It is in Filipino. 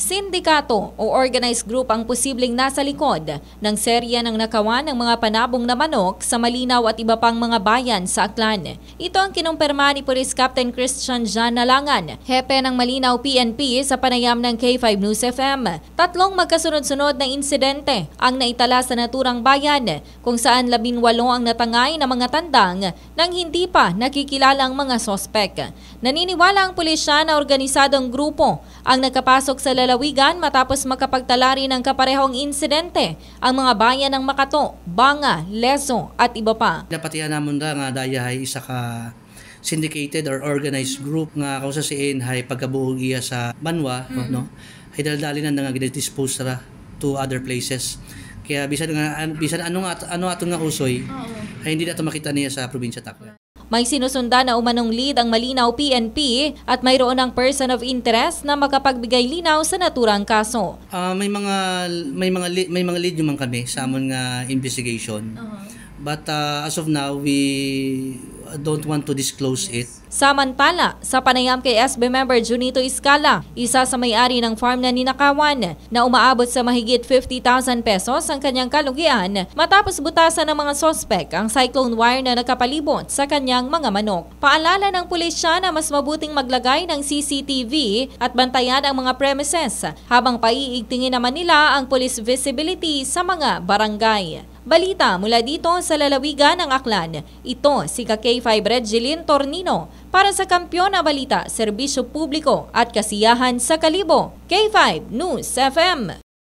Sindikato o organized group ang posibleng nasa likod ng serya ng nakawan ng mga panabong na manok sa Malinaw at iba pang mga bayan sa Aklan. Ito ang kinumpirma ni Police Captain Christian Jan Nalangan, hepe ng Malinaw PNP sa panayam ng K5 News FM. Tatlong magkasunod-sunod na insidente ang naitala sa naturang bayan kung saan 18 ang natangay na mga tandang nang hindi pa nakikilalang mga sospek. Naniniwala ang pulisya na organisadong grupo ang nakapasok sa lalawigan matapos makapagtala rin ng kaparehong insidente ang mga bayan ng Makato, Banga, Leso at iba pa. Napatihan namon da nga daya ay isa ka syndicated or organized group nga kausa si hay pagkabuog iya sa Banwa, no? Ay daldali na nga gina-dispose ra to other places. Kaya bisan ano aton nga usoy ay hindi nato makita niya sa probinsya Tacloban. May sinusundan na umanong lead ang Malinaw PNP at mayroon ng person of interest na makapagbigay linaw sa naturang kaso. May mga lead man kami sa amon nga investigation. But as of now, we don't want to disclose it. Samantala, sa panayam kay SB member Junito Iscala, isa sa may-ari ng farm na ninakawan na umaabot sa mahigit 50,000 pesos ang kanyang kalugian matapos butasan ng mga sospek ang cyclone wire na nakapalibot sa kanyang mga manok. Paalala ng pulisya na mas mabuting maglagay ng CCTV at bantayan ang mga premises habang paiigtingin naman nila ang police visibility sa mga barangay. Balita mula dito sa lalawigan ng Aklan. Ito si K5 Regilin Tornino para sa Kampiyon na Balita, Serbisyo Publiko at Kasiyahan sa Kalibo. K5 News FM.